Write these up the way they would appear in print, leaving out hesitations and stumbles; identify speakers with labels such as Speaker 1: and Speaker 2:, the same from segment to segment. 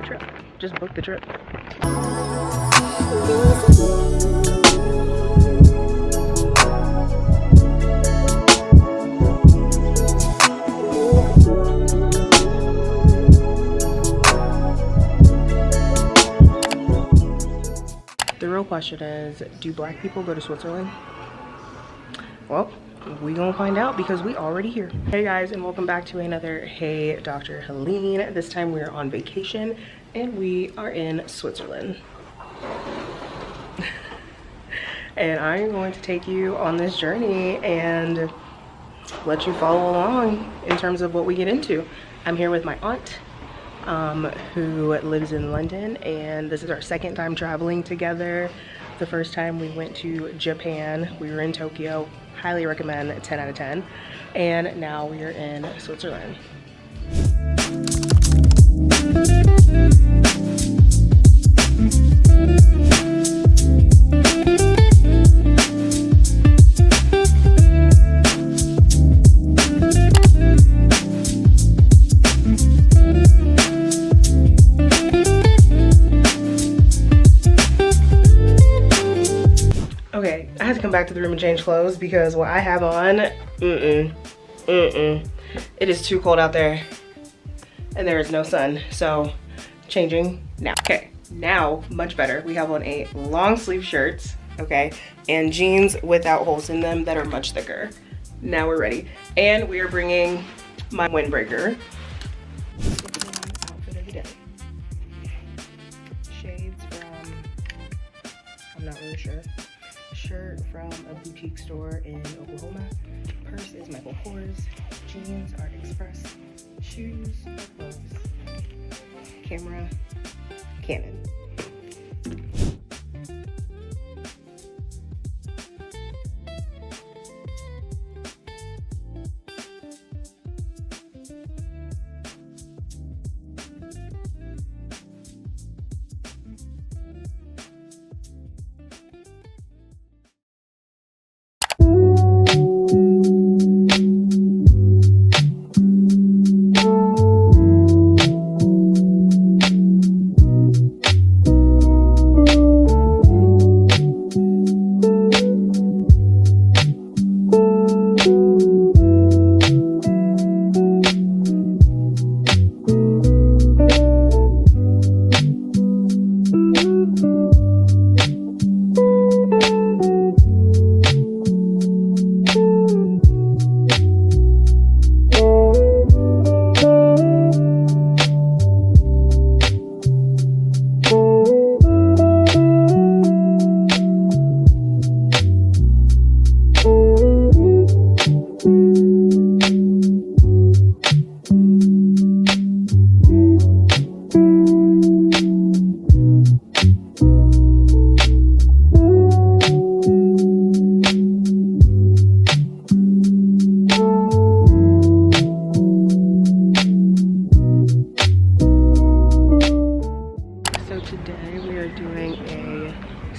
Speaker 1: trip. Just book the trip. The real question is, do black people go to Switzerland? Well, we gonna find out because we already here. Hey guys, and welcome back to another Hey Dr. Helene. This time we're on vacation and we are in Switzerland. And I'm going to take you on this journey and let you follow along in terms of what we get into. I'm here with my aunt, who lives in London, and this is our second time traveling together. The first time we went to Japan, we were in Tokyo, highly recommend, 10 out of 10, and now we are in Switzerland. Okay, I had to come back to the room and change clothes because what I have on, it is too cold out there and there is no sun. So changing now. Okay, now much better. We have on a long sleeve shirts, okay, and jeans without holes in them that are much thicker. Now we're ready. And we are bringing my windbreaker. Outfit of the day. Shades from, I'm not really sure. Shirt from a boutique store in Oklahoma. Purse is Michael Kors. Jeans are Express. Shoes are Bose. Camera, Canon.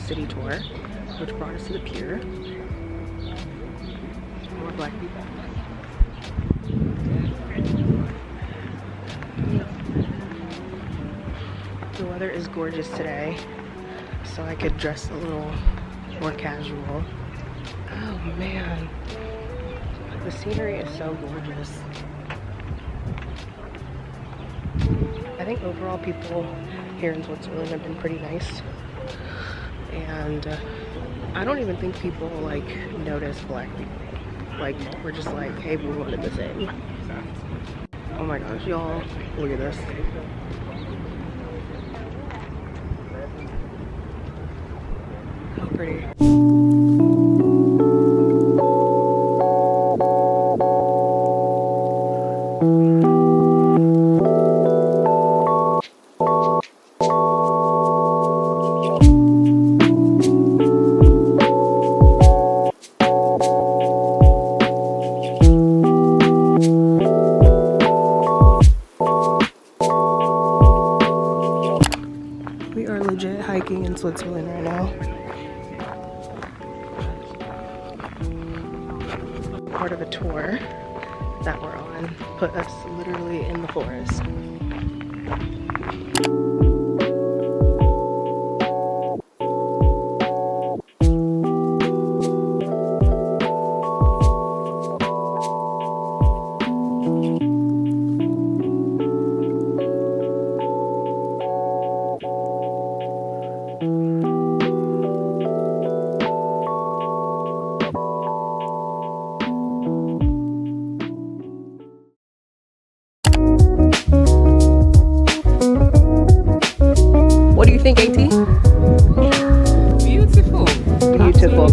Speaker 1: City tour, which brought us to the pier. More black people. The weather is gorgeous today, so I could dress a little more casual. Oh man, the scenery is so gorgeous. I think overall people here in Switzerland have been pretty nice. And I don't even think people like notice black people. Like, we're just like, hey, we're one and the same. Oh my gosh, y'all, look at this. How pretty. Hiking in Switzerland right now. Part of a tour that we're on put us literally in the forest. What do you think, AT?
Speaker 2: Beautiful.
Speaker 1: Beautiful.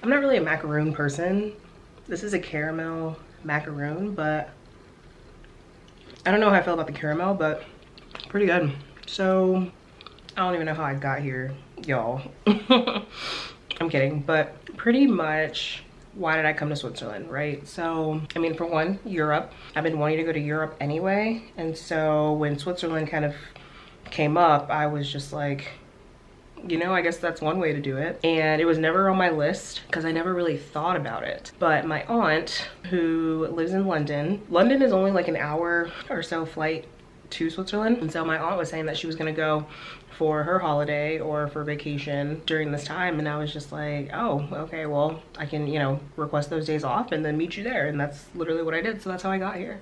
Speaker 1: I'm not really a macaroon person. This is a caramel macaroon, but I don't know how I feel about the caramel, but pretty good. So I don't even know how I got here, y'all. I'm kidding, but pretty much why did I come to Switzerland, right? So, I mean, for one, Europe. I've been wanting to go to Europe anyway. And so when Switzerland kind of came up, I was just like, you know, I guess that's one way to do it. And it was never on my list because I never really thought about it. But my aunt, who lives in London is only like an hour or so flight to Switzerland. And so my aunt was saying that she was gonna go for her holiday or for vacation during this time. And I was just like, oh, okay, well, I can, you know, request those days off and then meet you there. And that's literally what I did. So that's how I got here.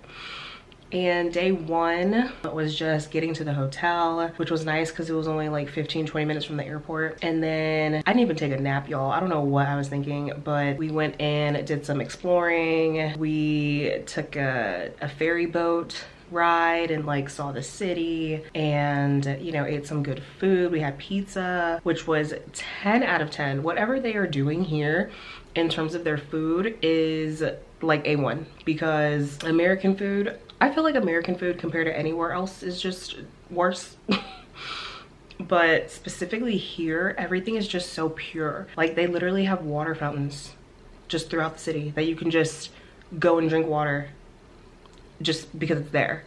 Speaker 1: And day one was just getting to the hotel, which was nice because it was only like 15-20 minutes from the airport. And then I didn't even take a nap, y'all. I don't know what I was thinking, but we went in, did some exploring. We took a ferry boat ride and like saw the city and, you know, ate some good food. We had pizza, which was 10 out of 10. Whatever they are doing here in terms of their food is like A1, because American food, I feel like American food compared to anywhere else is just worse. But specifically here, everything is just so pure. Like they literally have water fountains just throughout the city that you can just go and drink water just because it's there.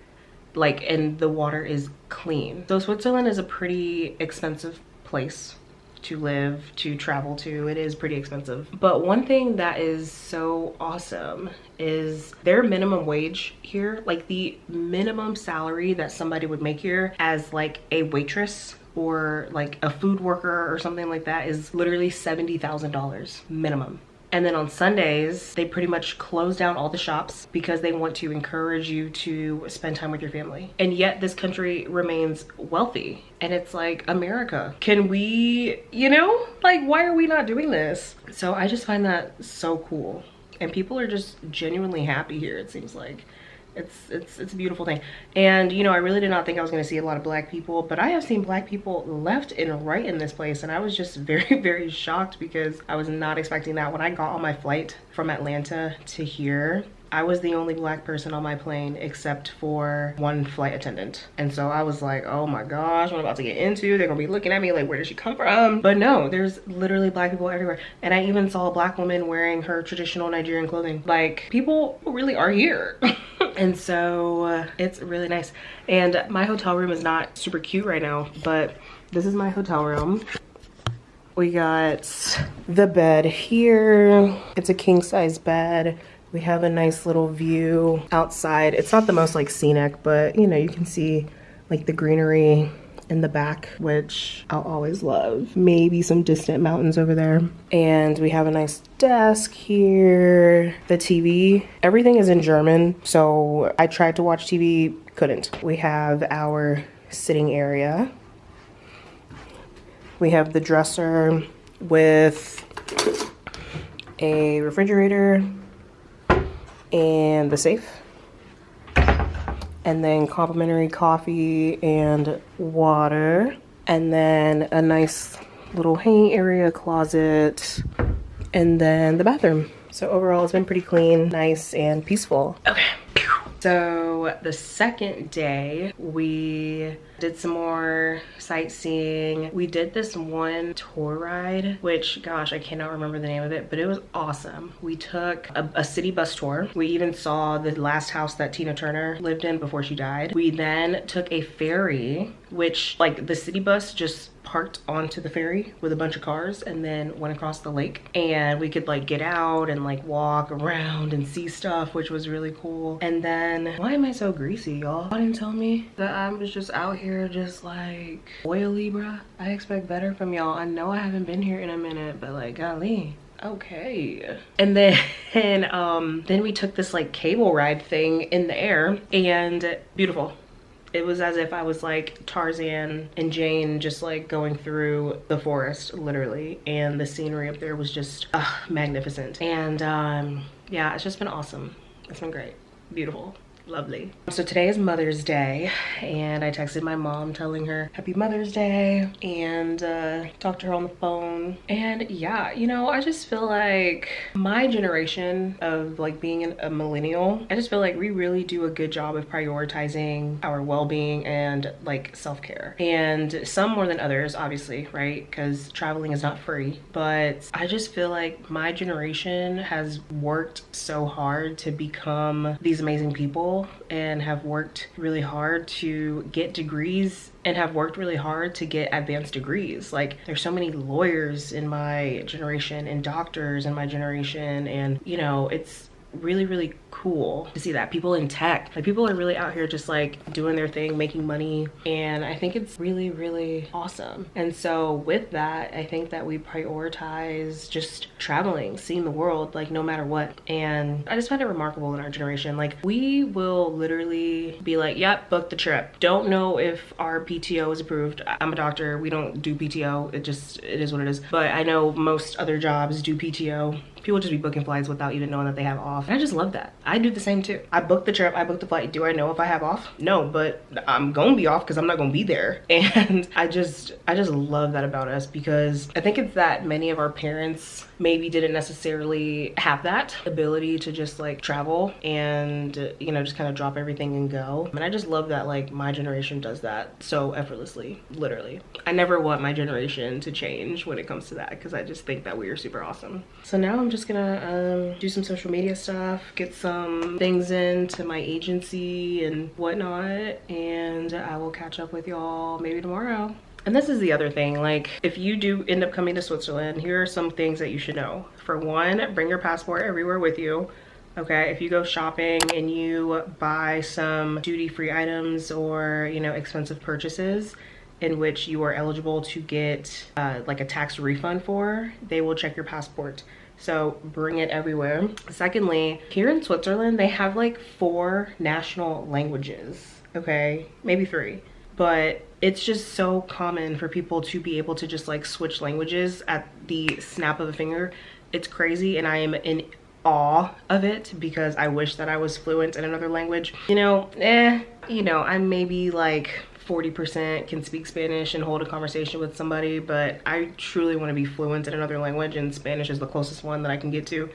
Speaker 1: Like, and the water is clean. So Switzerland is a pretty expensive place to live, to travel to. It is pretty expensive. But one thing that is so awesome is their minimum wage here, like the minimum salary that somebody would make here as like a waitress or like a food worker or something like that is literally $70,000 minimum. And then on Sundays, they pretty much close down all the shops because they want to encourage you to spend time with your family. And yet this country remains wealthy. And it's like, America, can we, you know, like, why are we not doing this? So I just find that so cool. And people are just genuinely happy here, it seems like. It's a beautiful thing. And you know, I really did not think I was going to see a lot of black people, but I have seen black people left and right in this place, and I was just very, very shocked because I was not expecting that. When I got on my flight from Atlanta to here, I was the only black person on my plane except for one flight attendant. And so I was like, oh my gosh, what I'm about to get into. They're gonna be looking at me like, where did she come from? But no, there's literally black people everywhere. And I even saw a black woman wearing her traditional Nigerian clothing. Like, people really are here. And so it's really nice. And my hotel room is not super cute right now, but this is my hotel room. We got the bed here. It's a king size bed. We have a nice little view outside. It's not the most like scenic, but you know, you can see like the greenery in the back, which I'll always love. Maybe some distant mountains over there. And we have a nice desk here. The TV, everything is in German. So I tried to watch TV, couldn't. We have our sitting area. We have the dresser with a refrigerator and the safe, and then complimentary coffee and water, and then a nice little hanging area, closet, and then the bathroom. So overall it's been pretty clean, nice, and peaceful. Okay. So the second day, we did some more sightseeing. We did this one tour ride, which, gosh, I cannot remember the name of it, but it was awesome. We took a city bus tour. We even saw the last house that Tina Turner lived in before she died. We then took a ferry, which, like, the city bus just parked onto the ferry with a bunch of cars and then went across the lake, and we could like get out and like walk around and see stuff, which was really cool. And then, why am I so greasy, y'all? Y'all didn't tell me that I was just out here just like oily, bruh. I expect better from y'all. I know I haven't been here in a minute, but like, golly, Okay. And then then we took this like cable ride thing in the air, and beautiful. It was as if I was like Tarzan and Jane just like going through the forest, literally. And the scenery up there was just magnificent. And yeah, it's just been awesome. It's been great. Beautiful. Lovely. So today is Mother's Day, and I texted my mom telling her happy Mother's Day, and talked to her on the phone. And yeah, you know, I just feel like my generation of like being a millennial, I just feel like we really do a good job of prioritizing our well-being and like self-care, and some more than others, obviously, right? Because traveling is not free. But I just feel like my generation has worked so hard to become these amazing people, and have worked really hard to get degrees, and have worked really hard to get advanced degrees. Like, there's so many lawyers in my generation and doctors in my generation, and you know, it's really, really cool to see that. People in tech, like people are really out here just like doing their thing, making money, and I think it's really, really awesome. And so with that, I think that we prioritize just traveling, seeing the world, like no matter what. And I just find it remarkable in our generation. Like, we will literally be like, yep, book the trip. Don't know if our PTO is approved. I'm a doctor, we don't do PTO. It is what it is. But I know most other jobs do PTO. People just be booking flights without even knowing that they have off. And I just love that. I do the same too. I booked the trip, I booked the flight. Do I know if I have off? No, but I'm gonna be off because I'm not gonna be there. And I just love that about us, because I think it's that many of our parents maybe didn't necessarily have that ability to just like travel and, you know, just kind of drop everything and go. And I just love that like my generation does that so effortlessly, literally. I never want my generation to change when it comes to that, because I just think that we are super awesome. So now I'm just gonna do some social media stuff, get some things into my agency and whatnot, and I will catch up with y'all maybe tomorrow. And this is the other thing, like if you do end up coming to Switzerland, here are some things that you should know. For one, bring your passport everywhere with you. Okay, if you go shopping and you buy some duty-free items or, you know, expensive purchases in which you are eligible to get like a tax refund for, they will check your passport. So bring it everywhere. Secondly, here in Switzerland, they have like 4 national languages, okay? Maybe 3. But it's just so common for people to be able to just like switch languages at the snap of a finger. It's crazy, and I am in awe of it, because I wish that I was fluent in another language. You know, you know, I'm maybe like 40% can speak Spanish and hold a conversation with somebody, but I truly want to be fluent in another language, and Spanish is the closest one that I can get to.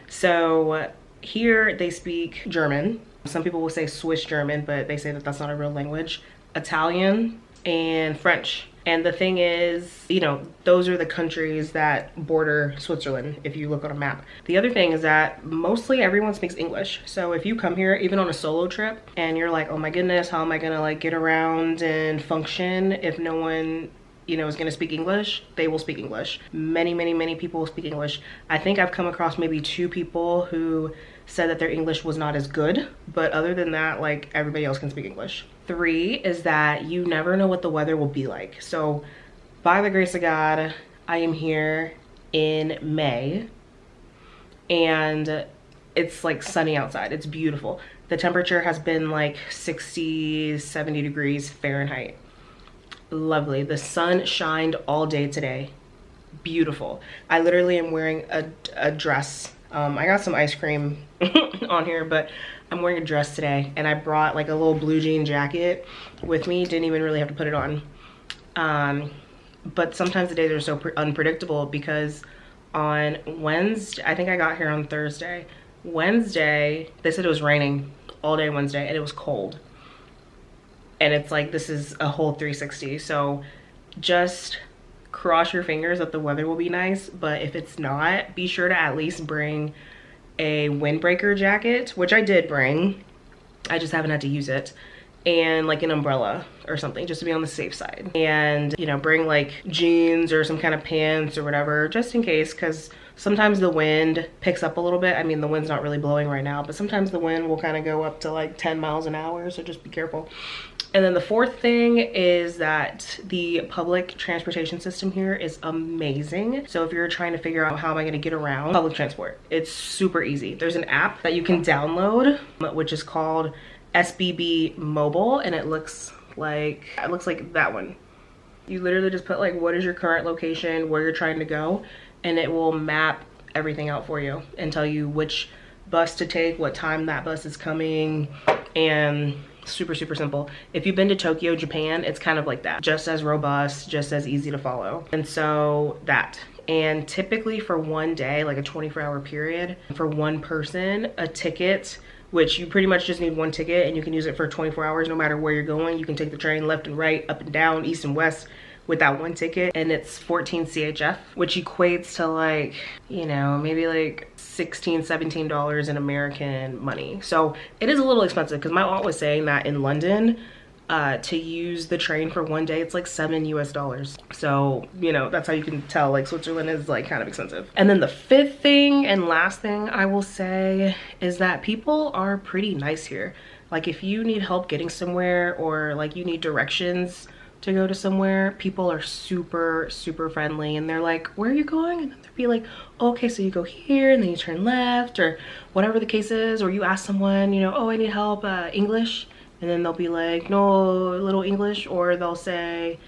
Speaker 1: So here they speak German. Some people will say Swiss German, but they say that that's not a real language. Italian and French. And the thing is, you know, those are the countries that border Switzerland if you look on a map. The other thing is that mostly everyone speaks English. So if you come here, even on a solo trip, and you're like, oh my goodness, how am I gonna like get around and function if no one, you know, is gonna speak English? They will speak English. Many, many, many people will speak English. I think I've come across maybe 2 people who said that their English was not as good, but other than that, like everybody else can speak English. 3 is that you never know what the weather will be like. So by the grace of God, I am here in May, and it's like sunny outside. It's beautiful. The temperature has been like 60, 70 degrees Fahrenheit. Lovely. The sun shined all day today. Beautiful. I literally am wearing a dress. I got some ice cream on here, but I'm wearing a dress today, and I brought like a little blue jean jacket with me. Didn't even really have to put it on. But sometimes the days are so unpredictable, because on Wednesday, I think I got here on Thursday. Wednesday, they said it was raining all day Wednesday, and it was cold. And it's like, this is a whole 360. So just cross your fingers that the weather will be nice, but if it's not, be sure to at least bring a windbreaker jacket, which I did bring. I just haven't had to use it. And like an umbrella or something, just to be on the safe side. And, you know, bring like jeans or some kind of pants or whatever, just in case, because sometimes the wind picks up a little bit. I mean, the wind's not really blowing right now, but sometimes the wind will kind of go up to like 10 miles an hour, so just be careful. And then the fourth thing is that the public transportation system here is amazing. So if you're trying to figure out how am I going to get around public transport, it's super easy. There's an app that you can download, which is called SBB Mobile, and it looks like that one. You literally just put like what is your current location, where you're trying to go, and it will map everything out for you and tell you which bus to take, what time that bus is coming, and super simple. If you've been to Tokyo, Japan, it's kind of like that, just as robust, just as easy to follow. And so that, and typically for one day, like a 24-hour period, for one person, a ticket, which you pretty much just need one ticket and you can use it for 24 hours no matter where you're going. You can take the train left and right, up and down, east and west with that one ticket, and it's 14 CHF, which equates to like, you know, maybe like $16-17 in American money. So it is a little expensive because my aunt was saying that in London, to use the train for one day, it's like $7 US. So, you know, that's how you can tell like Switzerland is like kind of expensive. And then the fifth thing and last thing I will say is that people are pretty nice here. Like if you need help getting somewhere or like you need directions to go to somewhere, people are super friendly, and they're like, where are you going? And then they'll be like, oh, okay, so you go here and then you turn left, or whatever the case is. Or you ask someone, you know, oh, I need help, English, and then they'll be like, no, little English, or they'll say,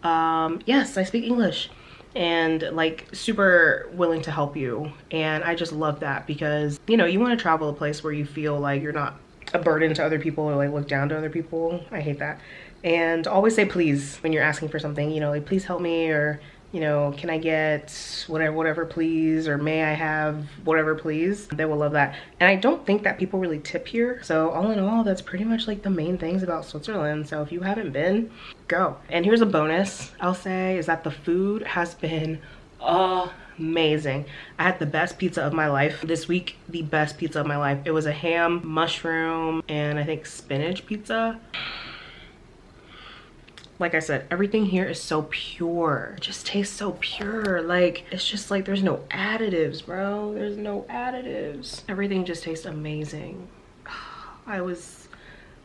Speaker 1: yes, I speak English, and like super willing to help you. And I just love that because, you know, you want to travel a place where you feel like you're not a burden to other people or like look down to other people. I hate that. And always say please when you're asking for something, you know, like please help me, or, you know, can I get whatever please, or may I have whatever please. They will love that. And I don't think that people really tip here. So all in all, that's pretty much like the main things about Switzerland. So if you haven't been, go. And here's a bonus I'll say is that the food has been amazing. I had the best pizza of my life this week, the best pizza of my life. It was a ham, mushroom, and I think spinach pizza. Like I said, everything here is so pure. It just tastes so pure. Like, it's just like there's no additives, bro. There's no additives. Everything just tastes amazing. I was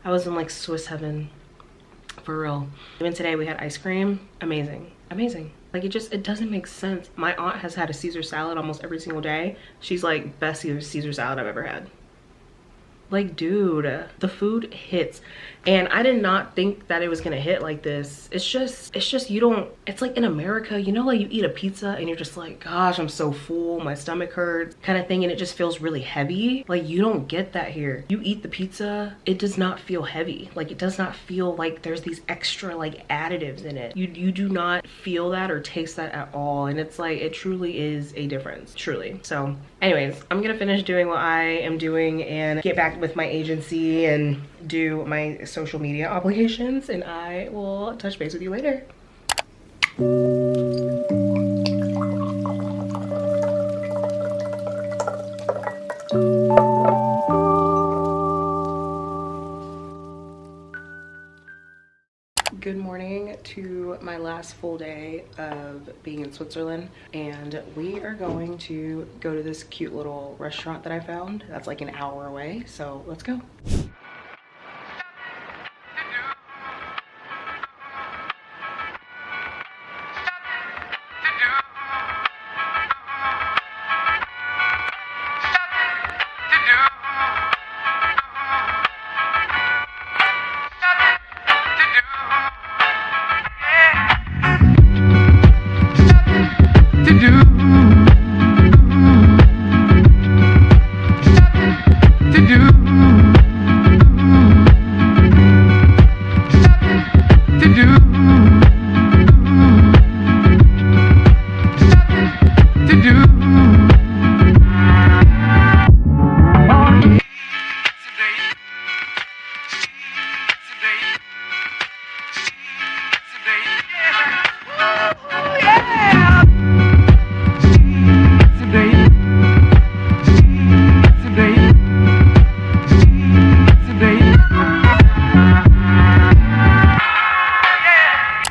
Speaker 1: in like Swiss heaven, for real. Even today we had ice cream. Amazing, amazing. Like it doesn't make sense. My aunt has had a Caesar salad almost every single day. She's like, best Caesar salad I've ever had. Like, dude, the food hits. And I did not think that it was gonna hit like this. It's just you don't, it's like in America, you know, like you eat a pizza and you're just like, gosh, I'm so full, my stomach hurts kind of thing, and it just feels really heavy. Like you don't get that here. You eat the pizza, it does not feel heavy. Like it does not feel like there's these extra like additives in it. You do not feel that or taste that at all. And it's like, it truly is a difference, truly. So anyways, I'm gonna finish doing what I am doing and get back with my agency and do my social media obligations, and I will touch base with you later. Good morning to my last full day of being in Switzerland, and we are going to go to this cute little restaurant that I found that's like an hour away, so let's go.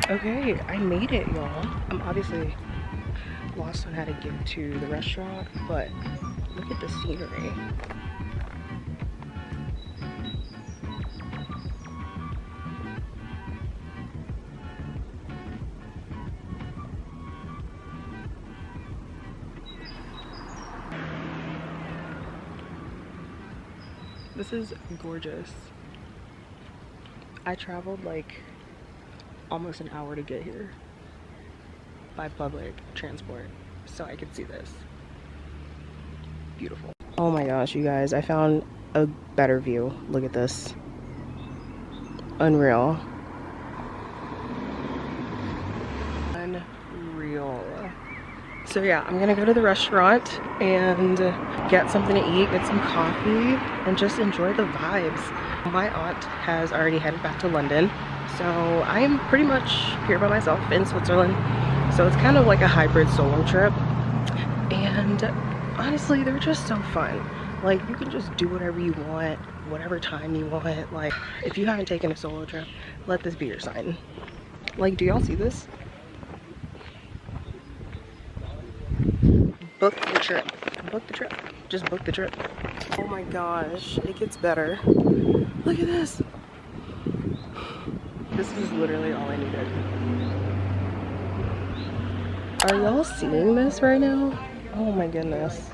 Speaker 1: Okay, I made it, y'all. I'm obviously lost on how to get to the restaurant, but look at the scenery. This is gorgeous. I traveled like almost an hour to get here by public transport so I could see this. Beautiful. Oh my gosh, you guys, I found a better view. Look at this. Unreal. Unreal. So yeah, I'm gonna go to the restaurant and get something to eat, get some coffee, and just enjoy the vibes. My aunt has already headed back to London, so I am pretty much here by myself in Switzerland. So it's kind of like a hybrid solo trip. And honestly, they're just so fun. Like, you can just do whatever you want, whatever time you want. Like, if you haven't taken a solo trip, let this be your sign. Like, do y'all see this? Book the trip. Book the trip. Just book the trip. Oh my gosh, it gets better. Look at this. This is literally all I needed. Are y'all seeing this right now? Oh my goodness.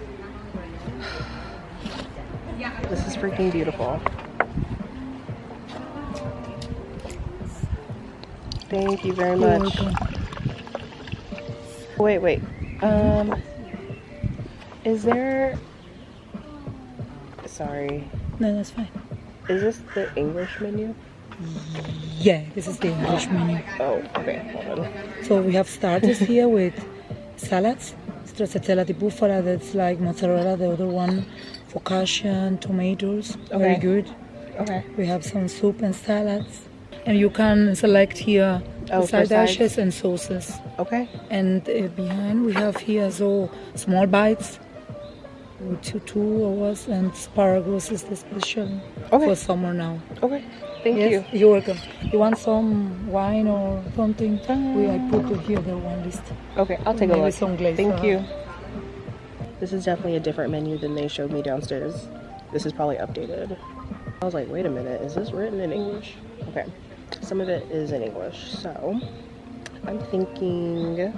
Speaker 1: This is freaking beautiful. Thank you very much. Wait. Is there... Sorry.
Speaker 2: No, that's fine.
Speaker 1: Is this the English menu?
Speaker 2: Yeah, this is the English menu.
Speaker 1: Oh, okay. Hold on.
Speaker 2: So we have starters here with salads. Stracciatella di bufala, that's like mozzarella. The other one, focaccia and tomatoes. Very good.
Speaker 1: Okay.
Speaker 2: We have some soup and salads. And you can select here the side dishes and sauces.
Speaker 1: Okay.
Speaker 2: And behind we have here so small bites with two hours, and asparagus is the special for summer now.
Speaker 1: Okay. Thank you.
Speaker 2: You're welcome. You want some wine or something? I put it here the wine list.
Speaker 1: Okay, I'll take a look.
Speaker 2: Some glaze.
Speaker 1: Thank you. This is definitely a different menu than they showed me downstairs. This is probably updated. I was like, wait a minute, is this written in English? Okay, some of it is in English. So I'm thinking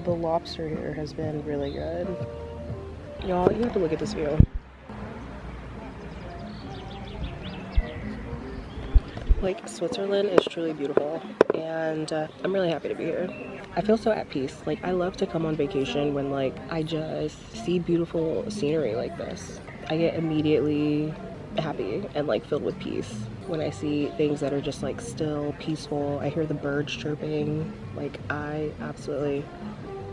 Speaker 1: the lobster here has been really good. Y'all, you have to look at this view. Like, Switzerland is truly beautiful, and I'm really happy to be here. I feel so at peace. Like, I love to come on vacation when, like, I just see beautiful scenery like this. I get immediately happy and, like, filled with peace when I see things that are just, like, still peaceful. I hear the birds chirping. Like, I absolutely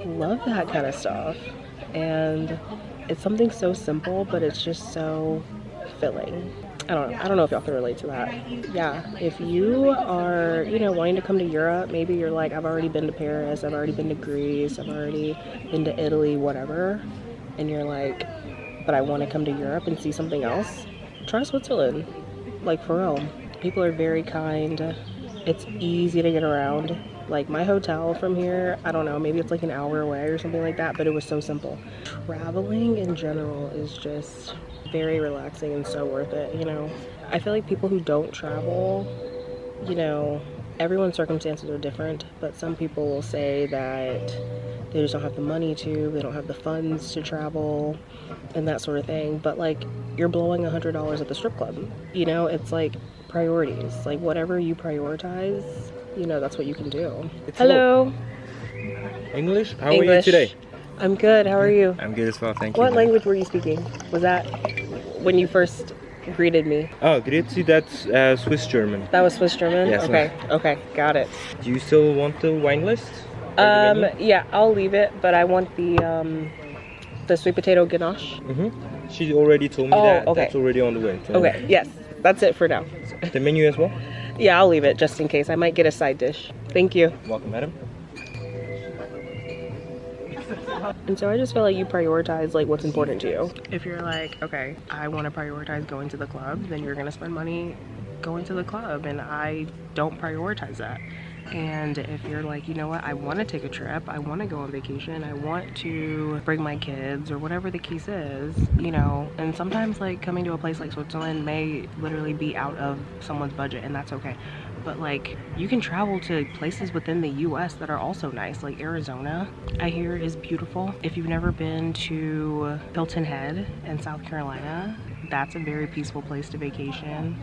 Speaker 1: love that kind of stuff. And it's something so simple, but it's just so filling. I don't know if y'all can relate to that. Yeah, if you are, you know, wanting to come to Europe, maybe you're like, I've already been to Paris, I've already been to Greece, I've already been to Italy, whatever, and you're like, but I want to come to Europe and see something else, try Switzerland. Like, for real. People are very kind. It's easy to get around. Like, my hotel from here, I don't know, maybe it's like an hour away or something like that, but it was so simple. Traveling in general is just very relaxing and so worth it, you know. I feel like people who don't travel, you know, everyone's circumstances are different, but some people will say that they just don't have the money to, they don't have the funds to travel and that sort of thing. But like, you're blowing $100 at the strip club, you know. It's like priorities. Like, whatever you prioritize, you know, that's what you can do. Hello.
Speaker 3: English? How are you today?
Speaker 1: I'm good. How are you?
Speaker 3: I'm good as well, thank you.
Speaker 1: What language were you speaking? Was that when you first greeted me?
Speaker 3: Oh, greeted, that's Swiss German.
Speaker 1: That was Swiss German?
Speaker 3: Yes.
Speaker 1: Okay, okay, got it.
Speaker 3: Do you still want the wine list?
Speaker 1: Yeah, I'll leave it, but I want the sweet potato ganache.
Speaker 3: She already told me that.
Speaker 1: Okay.
Speaker 3: That's already on the way. So
Speaker 1: Okay, yes, that's it for now.
Speaker 3: the menu as well?
Speaker 1: Yeah, I'll leave it just in case. I might get a side dish. Thank you.
Speaker 3: Welcome, madam.
Speaker 1: And so I just feel like you prioritize like what's important to you. If you're like, okay, I want to prioritize going to the club, then you're gonna spend money going to the club, and I don't prioritize that. And if you're like, you know what, I want to take a trip, I want to go on vacation, I want to bring my kids, or whatever the case is, you know, and sometimes like coming to a place like Switzerland may literally be out of someone's budget, and that's okay. But like, you can travel to places within the US that are also nice. Like Arizona, I hear, is beautiful. If you've never been to Hilton Head in South Carolina, that's a very peaceful place to vacation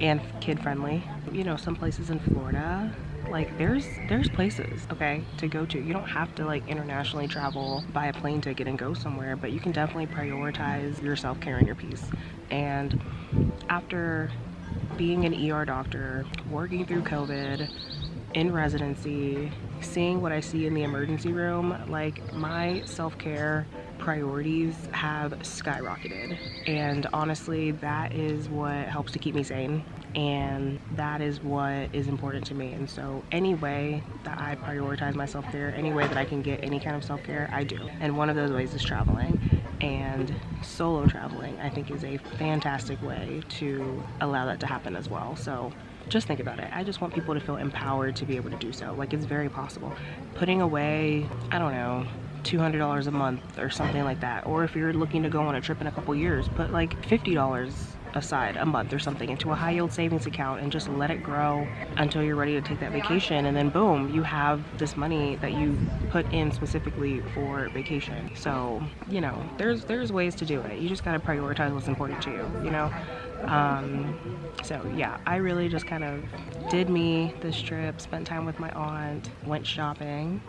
Speaker 1: and kid friendly. You know, some places in Florida, like there's places, okay, to go to. You don't have to like internationally travel, buy a plane ticket and go somewhere, but you can definitely prioritize your self-care and your peace. And after being an ER doctor, working through COVID, in residency, seeing what I see in the emergency room, like my self-care priorities have skyrocketed. And honestly, that is what helps to keep me sane, and that is what is important to me. And so any way that I prioritize my self-care, any way that I can get any kind of self-care, I do. And one of those ways is traveling. And solo traveling, I think, is a fantastic way to allow that to happen as well. So just think about it. I just want people to feel empowered to be able to do so. Like, it's very possible. Putting away, I don't know, $200 a month or something like that. Or if you're looking to go on a trip in a couple years, put like $50 aside a month or something into a high yield savings account and just let it grow until you're ready to take that vacation. And then boom, you have this money that you put in specifically for vacation. So, you know, there's ways to do it. You just got to prioritize what's important to you, you know? So yeah, I really just kind of did me this trip, spent time with my aunt, went shopping,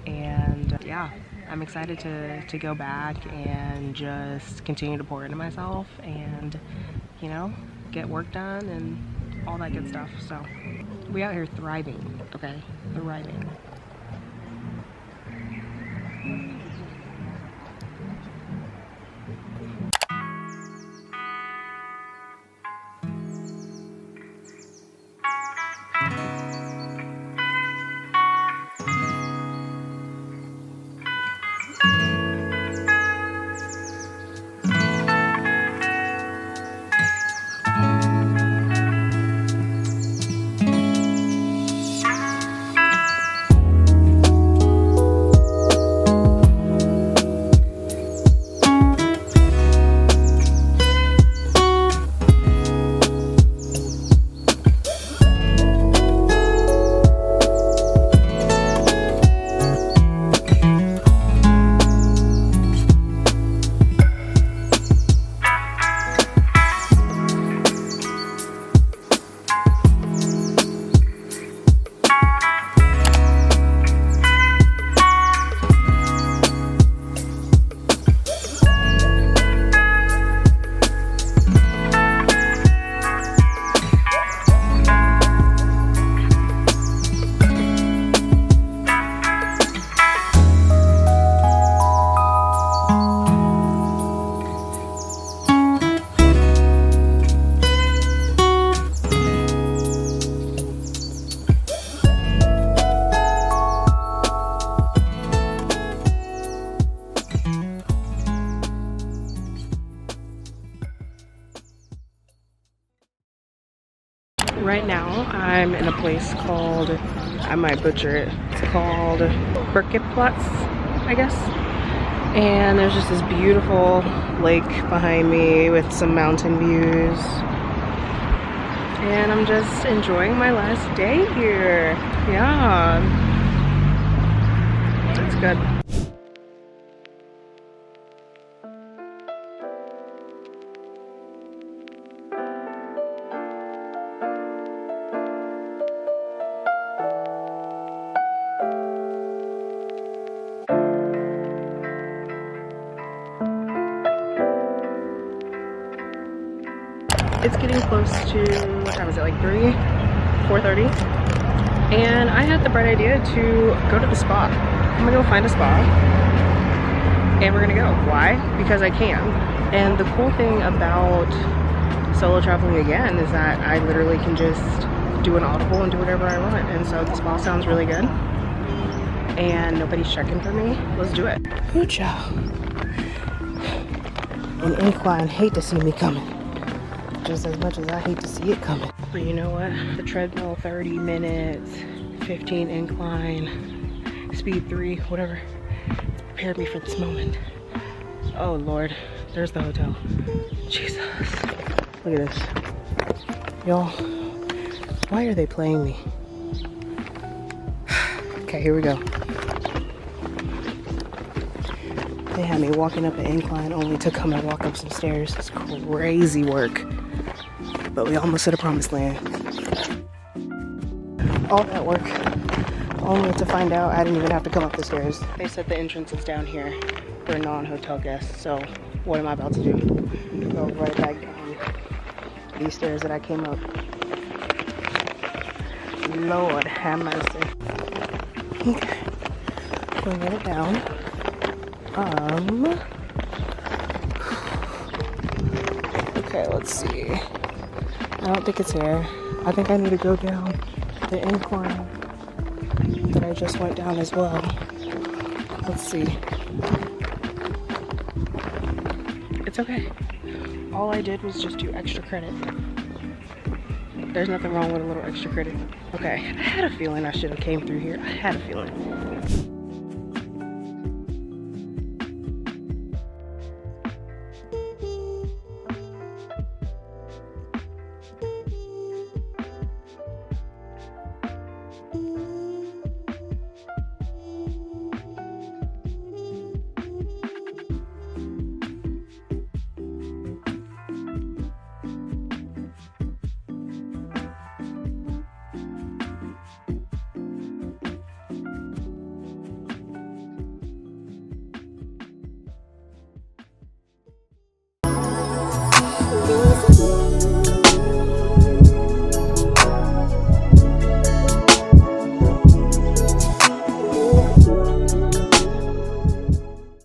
Speaker 1: and yeah, I'm excited to go back and just continue to pour into myself and, you know, get work done and all that good stuff. So we out here thriving, okay? Thriving. Right now, I'm in a place called, I might butcher it, it's called Birkiplatz, I guess. And there's just this beautiful lake behind me with some mountain views. And I'm just enjoying my last day here. Yeah, it's good. It's getting close to, what time is it, like 4:30? And I had the bright idea to go to the spa. I'm gonna go find a spa and we're gonna go. Why? Because I can. And the cool thing about solo traveling again is that I literally can just do an audible and do whatever I want. And so the spa sounds really good. And nobody's checking for me. Let's do it. Good job. An incline, hate to see me coming. Just as much as I hate to see it coming. But you know what? The treadmill, 30 minutes, 15 incline, speed 3, whatever. It's prepared me for this moment. Oh Lord, there's the hotel. Jesus. Look at this. Y'all, why are they playing me? Okay, here we go. They had me walking up an incline only to come and walk up some stairs. It's crazy work. But we almost hit a promised land. All that work, only to find out I didn't even have to come up the stairs. They said the entrance is down here for non-hotel guests. So what am I about to do? Go right back down these stairs that I came up. Lord have mercy. Okay, we'll get it down. Okay, let's see. I don't think it's here. I think I need to go down the incline that I just went down as well. Let's see. It's okay. All I did was just do extra credit. There's nothing wrong with a little extra credit. Okay, I had a feeling I should have came through here. I had a feeling.